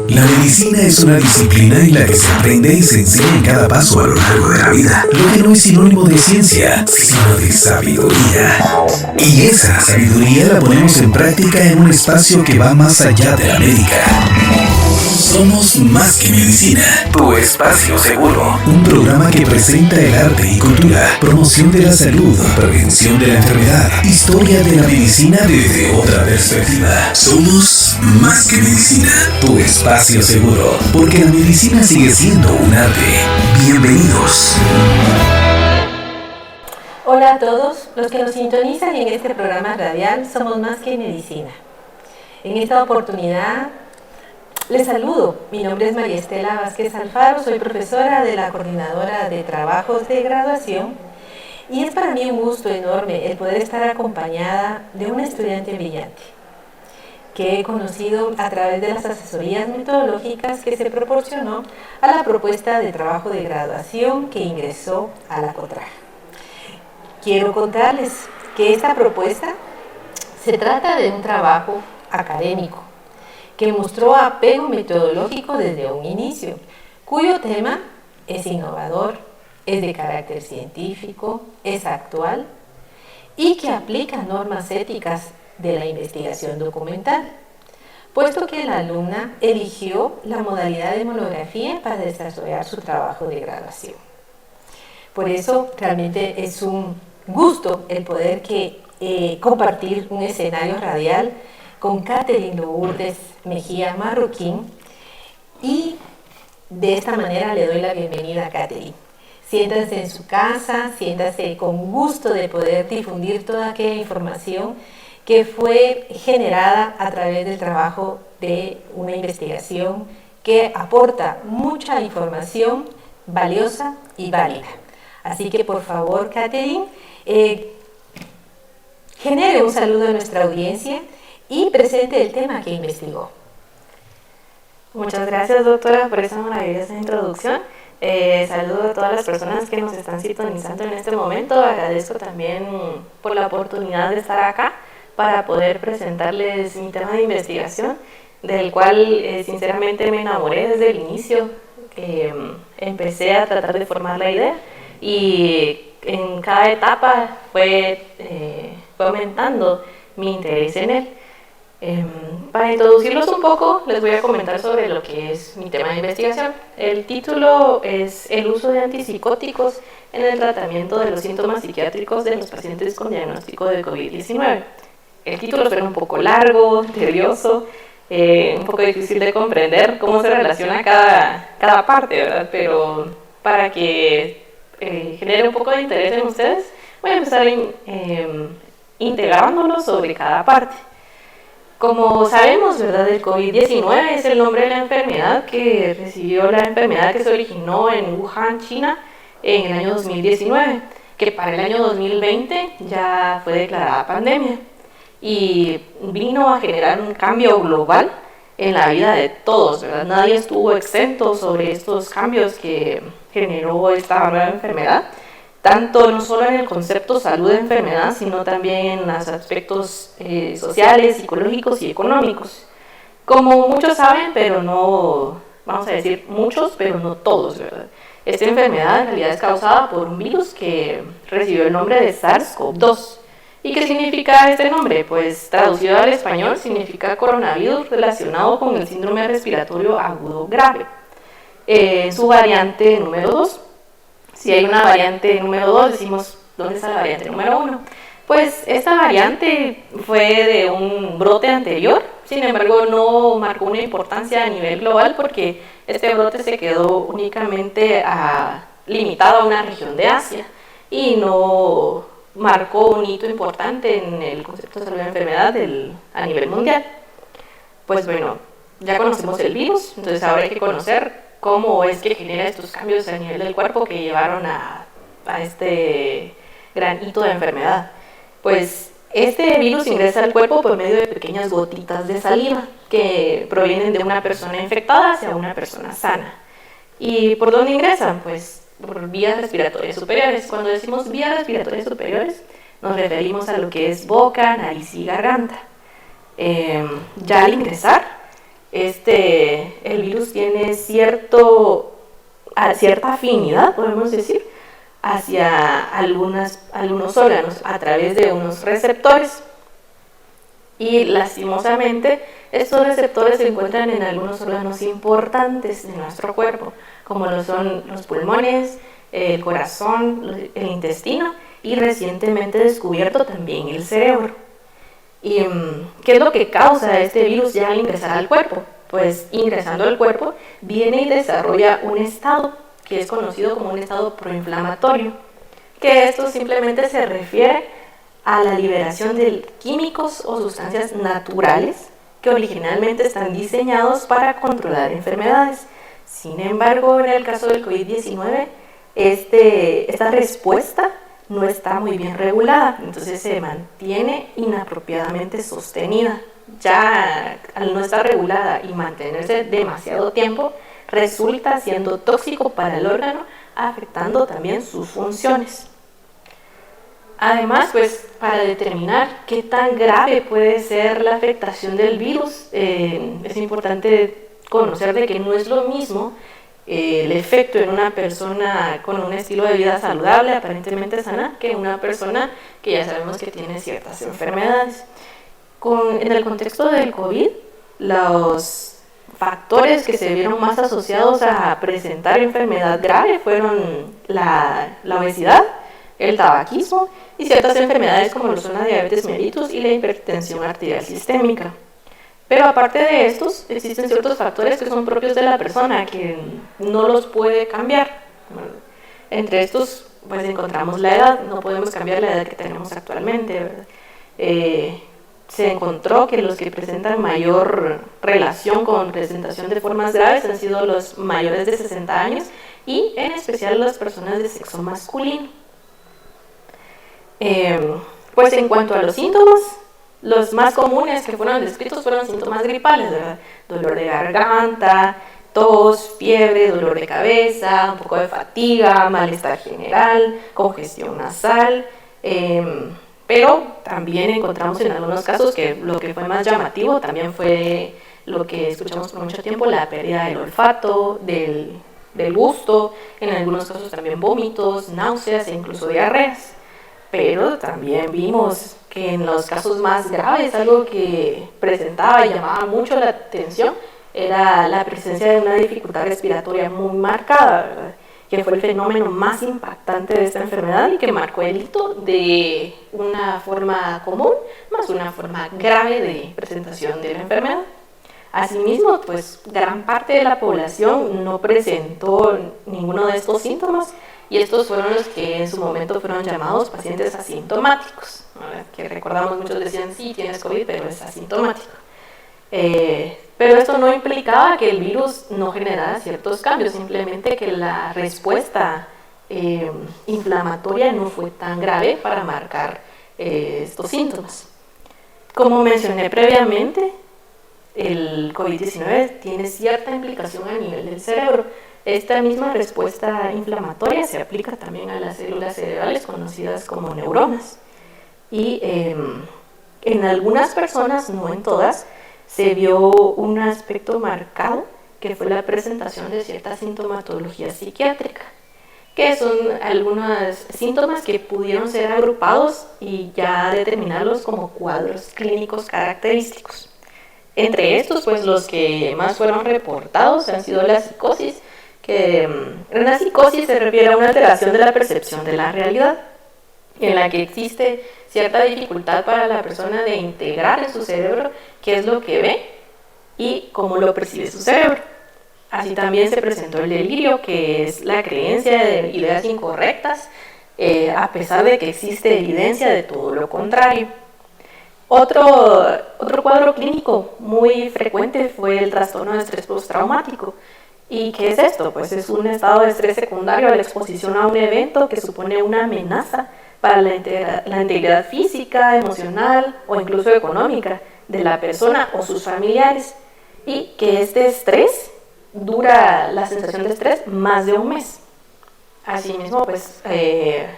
La medicina es una disciplina en la que se aprende y se enseña en cada paso a lo largo de la vida, lo que no es sinónimo de ciencia, sino de sabiduría. Y esa sabiduría la ponemos en práctica en un espacio que va más allá de la médica. Somos Más que Medicina, tu espacio seguro. Un programa que presenta el arte y cultura, promoción de la salud, prevención de la enfermedad, historia de la medicina desde otra perspectiva. Somos Más que Medicina, tu espacio seguro, porque la medicina sigue siendo un arte. Bienvenidos. Hola a todos los que nos sintonizan en este programa radial Somos Más que Medicina. En esta oportunidad les saludo, mi nombre es María Estela Vázquez Alfaro, soy profesora de la Coordinadora de Trabajos de Graduación y es para mí un gusto enorme el poder estar acompañada de una estudiante brillante que he conocido a través de las asesorías metodológicas que se proporcionó a la propuesta de trabajo de graduación que ingresó a la COTRAG. Quiero contarles que esta propuesta se trata de un trabajo académico que mostró apego metodológico desde un inicio, cuyo tema es innovador, es de carácter científico, es actual y que aplica normas éticas de la investigación documental, puesto que la alumna eligió la modalidad de monografía para desarrollar su trabajo de graduación. Por eso realmente es un gusto el poder compartir un escenario radial con Catherine Lourdes Mejía Marroquín, y de esta manera le doy la bienvenida a Catherine. Siéntanse en su casa, siéntanse con gusto de poder difundir toda aquella información que fue generada a través del trabajo de una investigación que aporta mucha información valiosa y válida. Así que por favor, Catherine, genere un saludo a nuestra audiencia y presente el tema que investigó. Muchas gracias, doctora, por esa maravillosa introducción. Saludo a todas las personas que nos están sintonizando en este momento. Agradezco también por la oportunidad de estar acá para poder presentarles mi tema de investigación, del cual sinceramente me enamoré desde el inicio. Empecé a tratar de formar la idea y en cada etapa fue aumentando mi interés en él. Para introducirlos un poco, les voy a comentar sobre lo que es mi tema de investigación. El título es el uso de antipsicóticos en el tratamiento de los síntomas psiquiátricos de los pacientes con diagnóstico de COVID-19. El título suena un poco largo, tedioso, un poco difícil de comprender cómo se relaciona cada parte, ¿verdad? Pero para que genere un poco de interés en ustedes, voy a empezar integrándonos sobre cada parte. Como sabemos, ¿verdad? El COVID-19 es el nombre de la enfermedad que recibió la enfermedad que se originó en Wuhan, China, en el año 2019, que para el año 2020 ya fue declarada pandemia y vino a generar un cambio global en la vida de todos, ¿verdad? Nadie estuvo exento sobre estos cambios que generó esta nueva enfermedad, tanto no solo en el concepto salud de enfermedad, sino también en los aspectos sociales, psicológicos y económicos. Como muchos saben, pero no, vamos a decir muchos, pero no todos, ¿verdad? Esta enfermedad en realidad es causada por un virus que recibió el nombre de SARS-CoV-2. ¿Y qué significa este nombre? Pues traducido al español significa coronavirus relacionado con el síndrome respiratorio agudo grave. Su variante número 2. Si hay una variante número 2, decimos, ¿dónde está la variante número 1? Pues esta variante fue de un brote anterior, sin embargo no marcó una importancia a nivel global porque este brote se quedó únicamente limitado a una región de Asia y no marcó un hito importante en el concepto de salud de enfermedad a nivel mundial. Pues bueno, ya conocemos el virus, entonces ahora hay que conocer cómo es que genera estos cambios a nivel del cuerpo que llevaron a este gran hito de enfermedad. Pues este virus ingresa al cuerpo por medio de pequeñas gotitas de saliva que provienen de una persona infectada hacia una persona sana. ¿Y por dónde ingresan? Pues por vías respiratorias superiores. Cuando decimos vías respiratorias superiores, nos referimos a lo que es boca, nariz y garganta. Ya al ingresar, el virus tiene cierta afinidad, podemos decir, hacia algunos órganos a través de unos receptores. Y lastimosamente, estos receptores se encuentran en algunos órganos importantes de nuestro cuerpo, como lo son los pulmones, el corazón, el intestino y recientemente descubierto también el cerebro. ¿Y qué es lo que causa este virus ya al ingresar al cuerpo? Pues ingresando al cuerpo viene y desarrolla un estado que es conocido como un estado proinflamatorio, que esto simplemente se refiere a la liberación de químicos o sustancias naturales que originalmente están diseñados para controlar enfermedades. Sin embargo, en el caso del COVID-19, esta respuesta no está muy bien regulada, entonces se mantiene inapropiadamente sostenida. Ya al no estar regulada y mantenerse demasiado tiempo, resulta siendo tóxico para el órgano, afectando también sus funciones. Además, pues para determinar qué tan grave puede ser la afectación del virus, es importante conocer de que no es lo mismo el efecto en una persona con un estilo de vida saludable, aparentemente sana, que una persona que ya sabemos que tiene ciertas enfermedades. En el contexto del COVID, los factores que se vieron más asociados a presentar enfermedad grave fueron la obesidad, el tabaquismo y ciertas enfermedades como lo son la diabetes mellitus y la hipertensión arterial sistémica. Pero aparte de estos, existen ciertos factores que son propios de la persona, que no los puede cambiar. Entre estos, pues encontramos la edad. No podemos cambiar la edad que tenemos actualmente, ¿verdad? Se encontró que los que presentan mayor relación con presentación de formas graves han sido los mayores de 60 años y en especial las personas de sexo masculino. Pues en cuanto a los síntomas, los más comunes que fueron descritos fueron síntomas gripales, ¿verdad? Dolor de garganta, tos, fiebre, dolor de cabeza, un poco de fatiga, malestar general, congestión nasal, pero también encontramos en algunos casos que lo que fue más llamativo también fue lo que escuchamos por mucho tiempo, la pérdida del olfato, del gusto, en algunos casos también vómitos, náuseas e incluso diarreas. Pero también vimos que en los casos más graves, algo que presentaba y llamaba mucho la atención era la presencia de una dificultad respiratoria muy marcada, ¿verdad? Que fue el fenómeno más impactante de esta enfermedad y que marcó el hito de una forma común más una forma grave de presentación de la enfermedad. Asimismo, pues gran parte de la población no presentó ninguno de estos síntomas y estos fueron los que en su momento fueron llamados pacientes asintomáticos, ¿verdad? Que recordamos, muchos decían, sí, tienes COVID, pero es asintomático. Pero esto no implicaba que el virus no generara ciertos cambios, simplemente que la respuesta inflamatoria no fue tan grave para marcar estos síntomas. Como mencioné previamente, el COVID-19 tiene cierta implicación a nivel del cerebro. Esta misma respuesta inflamatoria se aplica también a las células cerebrales conocidas como neuronas. Y en algunas personas, no en todas, se vio un aspecto marcado que fue la presentación de cierta sintomatología psiquiátrica, que son algunos síntomas que pudieron ser agrupados y ya determinarlos como cuadros clínicos característicos. Entre estos, pues los que más fueron reportados han sido la psicosis, que una psicosis se refiere a una alteración de la percepción de la realidad, en la que existe cierta dificultad para la persona de integrar en su cerebro qué es lo que ve y cómo lo percibe su cerebro. Así también se presentó el delirio, que es la creencia de ideas incorrectas, a pesar de que existe evidencia de todo lo contrario. Otro cuadro clínico muy frecuente fue el trastorno de estrés postraumático. ¿Y qué es esto? Pues es un estado de estrés secundario a la exposición a un evento que supone una amenaza para la integridad física, emocional o incluso económica de la persona o sus familiares, y que este estrés dura, la sensación de estrés, más de un mes. Asimismo, pues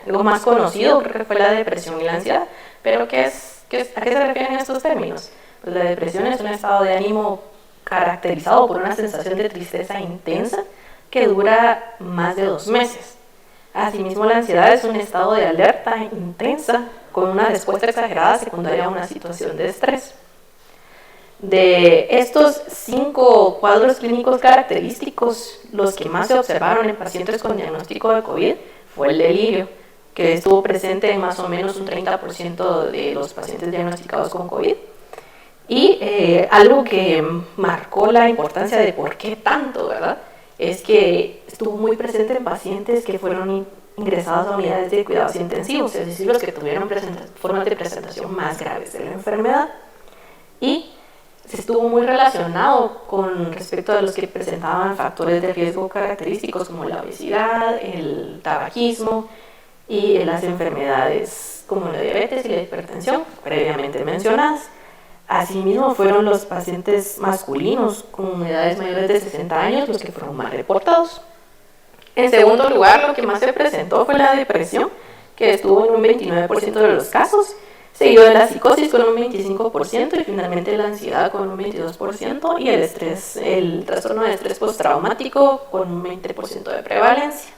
lo más conocido creo que fue la depresión y la ansiedad. Pero ¿a qué se refieren estos términos? Pues la depresión es un estado de ánimo caracterizado por una sensación de tristeza intensa que dura más de 2 meses. Asimismo, la ansiedad es un estado de alerta intensa con una respuesta exagerada secundaria a una situación de estrés. De estos 5 cuadros clínicos característicos, los que más se observaron en pacientes con diagnóstico de COVID fue el delirio, que estuvo presente en más o menos un 30% de los pacientes diagnosticados con COVID. Y algo que marcó la importancia de por qué tanto, ¿verdad?, es que estuvo muy presente en pacientes que fueron ingresados a unidades de cuidados intensivos, es decir, los que tuvieron formas de presentación más graves de la enfermedad. Y se estuvo muy relacionado con respecto a los que presentaban factores de riesgo característicos como la obesidad, el tabaquismo y las enfermedades como la diabetes y la hipertensión previamente mencionadas. Asimismo, fueron los pacientes masculinos con edades mayores de 60 años los que fueron más reportados. En segundo lugar, lo que más se presentó fue la depresión, que estuvo en un 29% de los casos, seguido de la psicosis con un 25% y finalmente la ansiedad con un 22% y el trastorno de estrés postraumático con un 20% de prevalencia.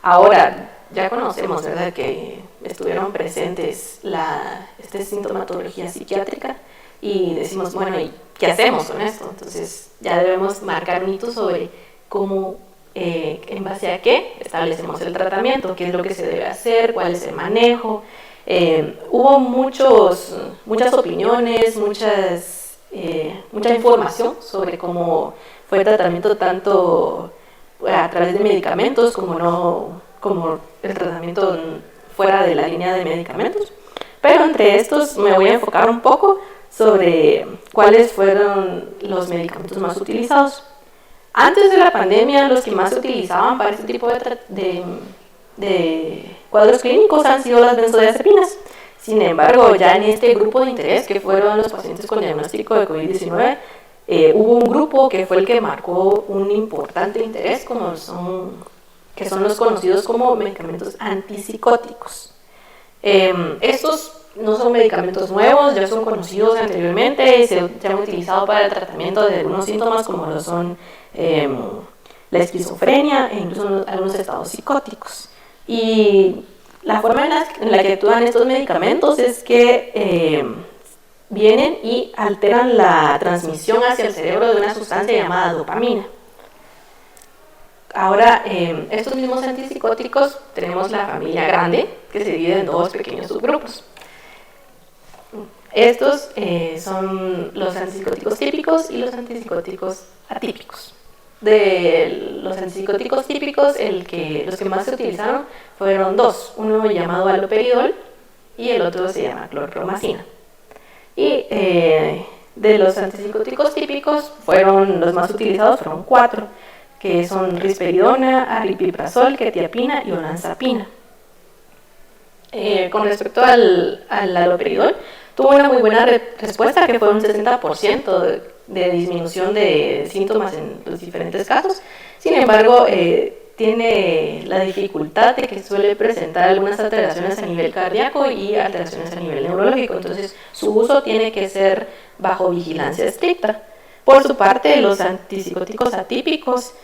Ahora, ya conocemos, ¿verdad?, que estuvieron presentes esta sintomatología psiquiátrica y decimos, bueno, ¿y qué hacemos con esto? Entonces ya debemos marcar un hito sobre cómo, en base a qué establecemos el tratamiento, qué es lo que se debe hacer, cuál es el manejo. Hubo muchas opiniones, mucha información sobre cómo fue el tratamiento tanto a través de medicamentos como el tratamiento fuera de la línea de medicamentos. Pero entre estos me voy a enfocar un poco sobre cuáles fueron los medicamentos más utilizados. Antes de la pandemia, los que más se utilizaban para este tipo de cuadros clínicos han sido las benzodiazepinas. Sin embargo, ya en este grupo de interés, que fueron los pacientes con diagnóstico de COVID-19, hubo un grupo que fue el que marcó un importante interés, que son los conocidos como medicamentos antipsicóticos. Estos no son medicamentos nuevos, ya son conocidos anteriormente y se han utilizado para el tratamiento de algunos síntomas como lo son la esquizofrenia e incluso algunos estados psicóticos. Y la forma en la que actúan estos medicamentos es que vienen y alteran la transmisión hacia el cerebro de una sustancia llamada dopamina. Ahora, estos mismos antipsicóticos tenemos la familia grande, que se divide en 2 pequeños subgrupos. Estos son los antipsicóticos típicos y los antipsicóticos atípicos. De los antipsicóticos típicos, los que más se utilizaron fueron 2, uno llamado haloperidol y el otro se llama clorpromacina. Y de los antipsicóticos típicos los más utilizados fueron 4, que son risperidona, aripiprazol, quetiapina y olanzapina. Con respecto al haloperidol, tuvo una muy buena respuesta, que fue un 60% de disminución de síntomas en los diferentes casos. Sin embargo, tiene la dificultad de que suele presentar algunas alteraciones a nivel cardíaco y alteraciones a nivel neurológico, entonces su uso tiene que ser bajo vigilancia estricta. Por su parte, los antipsicóticos atípicos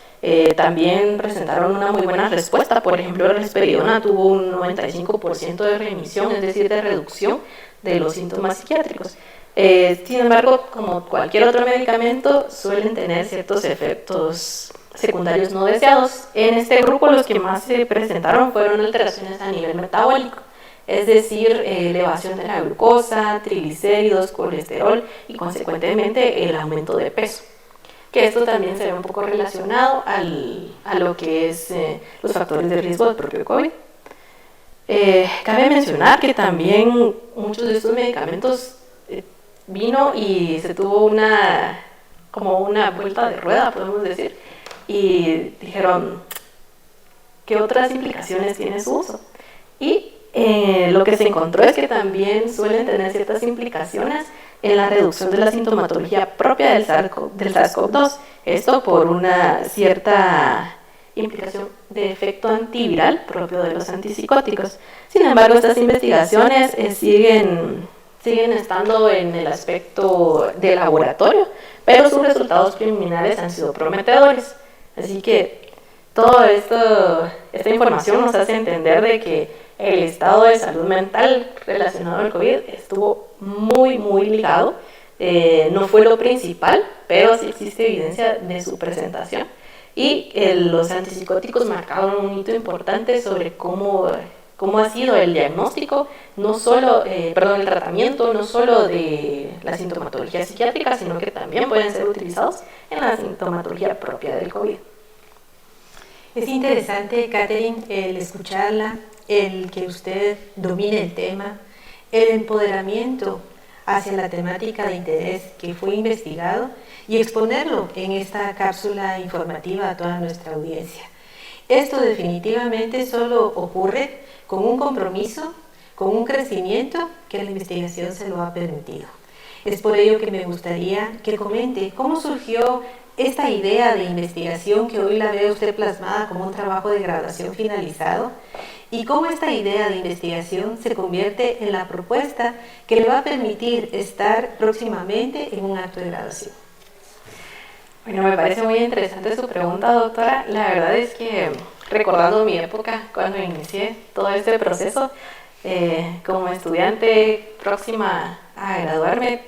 también presentaron una muy buena respuesta. Por ejemplo, la risperidona tuvo un 95% de remisión, es decir, de reducción de los síntomas psiquiátricos. Sin embargo, como cualquier otro medicamento, suelen tener ciertos efectos secundarios no deseados. En este grupo, los que más se presentaron fueron alteraciones a nivel metabólico, es decir, elevación de la glucosa, triglicéridos, colesterol y consecuentemente el aumento de peso. Que esto también se ve un poco relacionado a lo que es los factores de riesgo del propio COVID. Cabe mencionar que también muchos de estos medicamentos vino y se tuvo como una vuelta de rueda, podemos decir, y dijeron, ¿qué otras implicaciones tiene su uso? Y lo que se encontró es que también suelen tener ciertas implicaciones en la reducción de la sintomatología propia del SARS-CoV-2. Esto por una cierta implicación de efecto antiviral propio de los antipsicóticos. Sin embargo, estas investigaciones siguen siguen estando en el aspecto de laboratorio, pero sus resultados preliminares han sido prometedores. Así que toda esta información nos hace entender de que el estado de salud mental relacionado al COVID estuvo muy ligado. No fue lo principal, pero sí existe evidencia de su presentación. Y los antipsicóticos marcaron un hito importante sobre cómo ha sido el diagnóstico, el tratamiento, no solo de la sintomatología psiquiátrica, sino que también pueden ser utilizados en la sintomatología propia del COVID. Es interesante, Catherine, el escucharla, el que usted domine el tema, el empoderamiento hacia la temática de interés que fue investigado y exponerlo en esta cápsula informativa a toda nuestra audiencia. Esto definitivamente solo ocurre con un compromiso, con un crecimiento que la investigación se lo ha permitido. Es por ello que me gustaría que comente cómo surgió esta idea de investigación que hoy la ve usted plasmada como un trabajo de graduación finalizado y cómo esta idea de investigación se convierte en la propuesta que le va a permitir estar próximamente en un acto de graduación. Bueno, me parece muy interesante su pregunta, doctora. La verdad es que recordando mi época cuando inicié todo este proceso, como estudiante próxima a graduarme,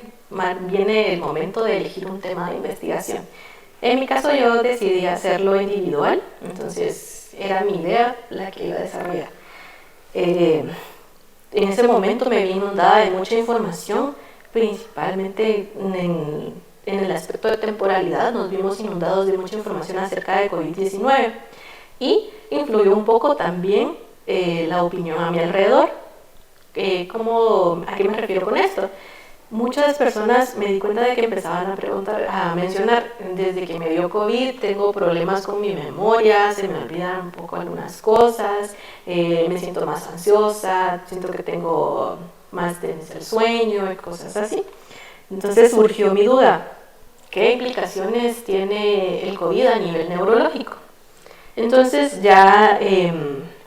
viene el momento de elegir un tema de investigación. En mi caso yo decidí hacerlo individual, entonces era mi idea la que iba a desarrollar. En ese momento me vi inundada de mucha información, principalmente en el aspecto de temporalidad. Nos vimos inundados de mucha información acerca de COVID-19 y influyó un poco también la opinión a mi alrededor. ¿A qué me refiero con esto? Muchas personas me di cuenta de que empezaban a mencionar, desde que me dio COVID, tengo problemas con mi memoria, se me olvidan un poco algunas cosas, me siento más ansiosa, siento que tengo más del sueño y cosas así. Entonces surgió mi duda, ¿qué implicaciones tiene el COVID a nivel neurológico? Entonces ya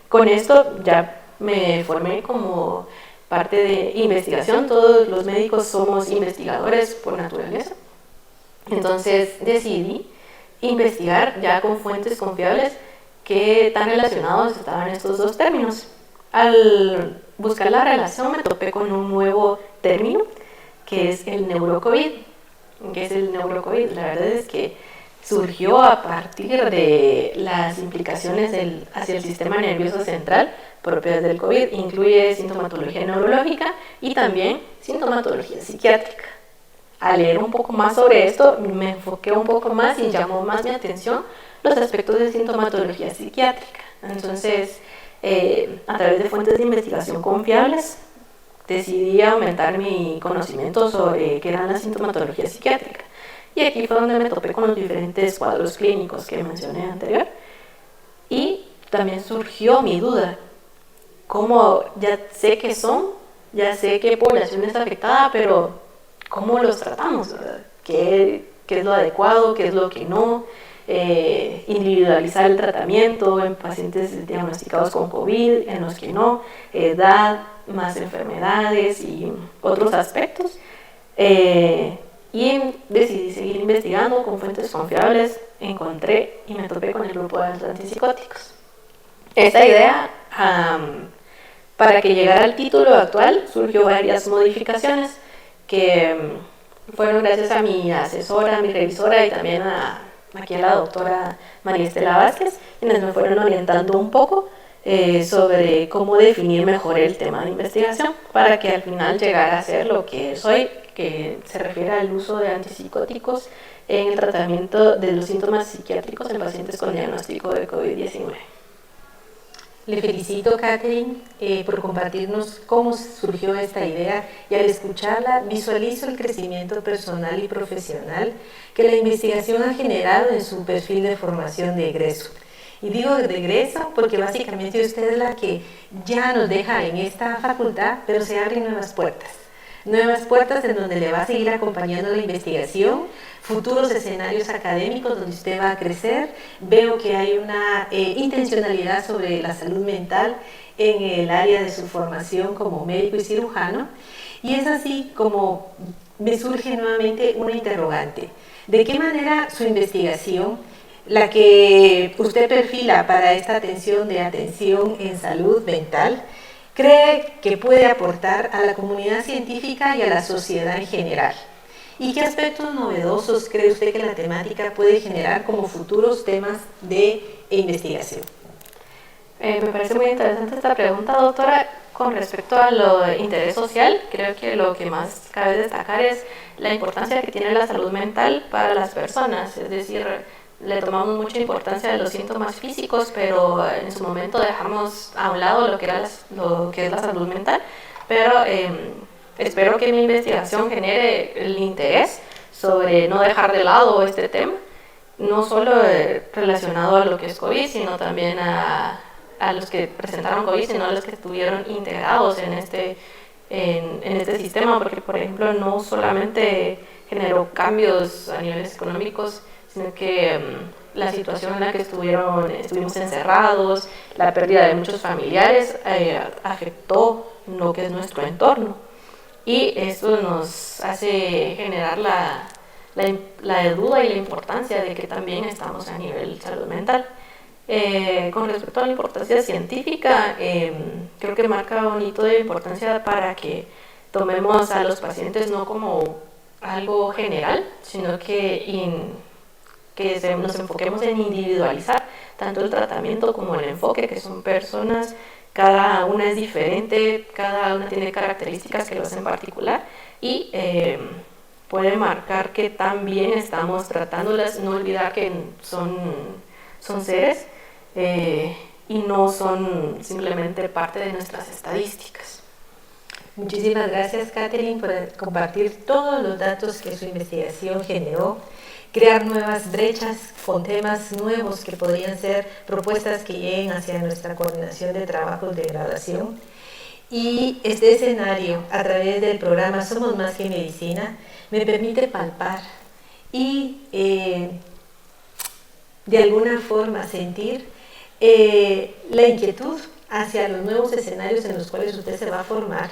con esto ya me formé como parte de investigación. Todos los médicos somos investigadores por naturaleza. Entonces decidí investigar ya con fuentes confiables qué tan relacionados estaban estos dos términos. Al buscar la relación me topé con un nuevo término que es el neurocovid. ¿Qué es el neurocovid? La verdad es que surgió a partir de las implicaciones hacia el sistema nervioso central propias del COVID. Incluye sintomatología neurológica y también sintomatología psiquiátrica. Al leer un poco más sobre esto, me enfoqué un poco más y llamó más mi atención los aspectos de sintomatología psiquiátrica. Entonces, a través de fuentes de investigación confiables, decidí aumentar mi conocimiento sobre qué era la sintomatología psiquiátrica. Y aquí fue donde me topé con los diferentes cuadros clínicos que mencioné anterior. Y también surgió mi duda. Como ya sé qué son, ya sé qué población está afectada, pero ¿cómo los tratamos? ¿Verdad? ¿Qué es lo adecuado? ¿Qué es lo que no? Individualizar el tratamiento en pacientes diagnosticados con COVID, en los que no, edad, más enfermedades y otros aspectos. Y decidí seguir investigando con fuentes confiables, encontré y me topé con el grupo de antipsicóticos. Esta idea, para que llegara al título actual, surgió varias modificaciones que fueron gracias a mi asesora, mi revisora y también aquí a la doctora María Estela Vázquez, quienes me fueron orientando un poco sobre cómo definir mejor el tema de investigación para que al final llegara a ser lo que es hoy, que se refiere al uso de antipsicóticos en el tratamiento de los síntomas psiquiátricos en pacientes con diagnóstico de COVID-19. Le felicito, Catherine, por compartirnos cómo surgió esta idea y al escucharla visualizo el crecimiento personal y profesional que la investigación ha generado en su perfil de formación de egreso. Y digo de egreso porque básicamente usted es la que ya nos deja en esta facultad, pero se abren nuevas puertas. nuevas puertas en donde le va a seguir acompañando la investigación, futuros escenarios académicos donde usted va a crecer. Veo que hay una intencionalidad sobre la salud mental en el área de su formación como médico y cirujano, y es así como me surge nuevamente una interrogante. ¿De qué manera su investigación, la que usted perfila para esta atención en salud mental, cree que puede aportar a la comunidad científica y a la sociedad en general? ¿Y qué aspectos novedosos cree usted que la temática puede generar como futuros temas de investigación? Me parece muy interesante esta pregunta, doctora. Con respecto a lo de interés social, creo que lo que más cabe destacar es la importancia que tiene la salud mental para las personas. Es decir, le tomamos mucha importancia a los síntomas físicos, pero en su momento dejamos a un lado lo que es la salud mental. Pero espero que mi investigación genere el interés sobre no dejar de lado este tema, no solo relacionado a lo que es COVID, sino también a los que presentaron COVID, sino a los que estuvieron integrados en este sistema, porque, por ejemplo, no solamente generó cambios a niveles económicos, sino que la situación en la que estuvimos encerrados, la pérdida de muchos familiares, afectó lo que es nuestro entorno. Y esto nos hace generar la duda y la importancia de que también estamos a nivel salud mental. Con respecto a la importancia científica, creo que marca un hito de importancia para que tomemos a los pacientes no como algo general, sino que nos enfoquemos en individualizar tanto el tratamiento como el enfoque, que son personas, cada una es diferente, cada una tiene características que lo hacen particular, y puede marcar que también estamos tratándolas, no olvidar que son seres y no son simplemente parte de nuestras estadísticas. Muchísimas gracias, Catherine, por compartir todos los datos que su investigación generó, crear nuevas brechas con temas nuevos que podrían ser propuestas que lleguen hacia nuestra coordinación de trabajos de graduación. Y este escenario, a través del programa Somos Más que Medicina, me permite palpar y de alguna forma sentir la inquietud hacia los nuevos escenarios en los cuales usted se va a formar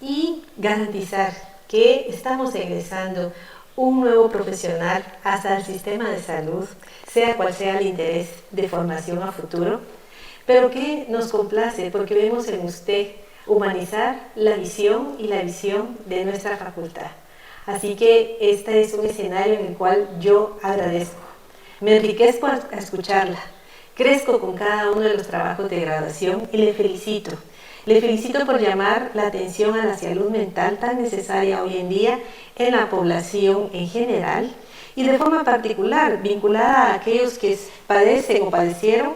y garantizar que estamos egresando un nuevo profesional hasta el sistema de salud, sea cual sea el interés de formación a futuro, pero que nos complace porque vemos en usted humanizar la visión y la visión de nuestra facultad. Así que este es un escenario en el cual yo agradezco, me enriquezco a escucharla, crezco con cada uno de los trabajos de graduación y le felicito. Le felicito por llamar la atención a la salud mental tan necesaria hoy en día en la población en general y de forma particular vinculada a aquellos que padecen o padecieron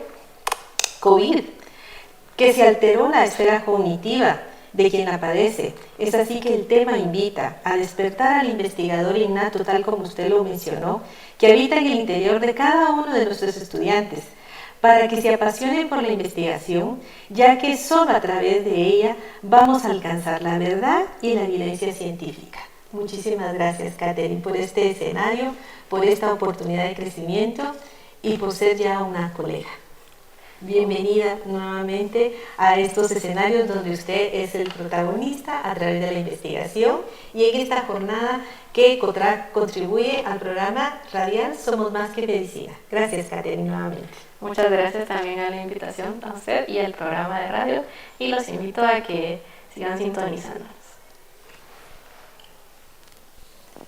COVID, que se alteró la esfera cognitiva de quien la padece. Es así que el tema invita a despertar al investigador innato, tal como usted lo mencionó, que habita en el interior de cada uno de nuestros estudiantes, para que se apasionen por la investigación, ya que solo a través de ella vamos a alcanzar la verdad y la evidencia científica. Muchísimas gracias, Catherine, por este escenario, por esta oportunidad de crecimiento y por ser ya una colega. Bienvenida nuevamente a estos escenarios donde usted es el protagonista a través de la investigación y en esta jornada que contribuye al programa radial Somos Más que Medicina. Gracias, Catherine, nuevamente. Muchas gracias también a la invitación a usted y al programa de radio, y los invito a que sigan sintonizándonos.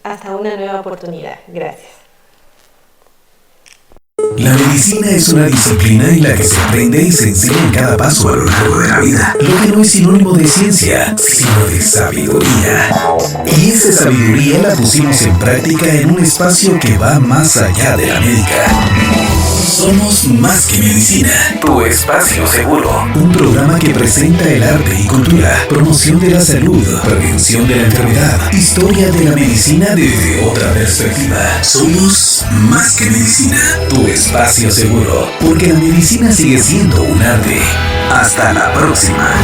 Hasta una nueva oportunidad. Gracias. La medicina es una disciplina en la que se aprende y se enseña en cada paso a lo largo de la vida, lo que no es sinónimo de ciencia, sino de sabiduría. Y esa sabiduría la pusimos en práctica en un espacio que va más allá de la médica. Somos Más que Medicina, tu espacio seguro. Un programa que presenta el arte y cultura, promoción de la salud, prevención de la enfermedad, historia de la medicina desde otra perspectiva. Somos Más que Medicina, tu espacio seguro, porque la medicina sigue siendo un arte. Hasta la próxima.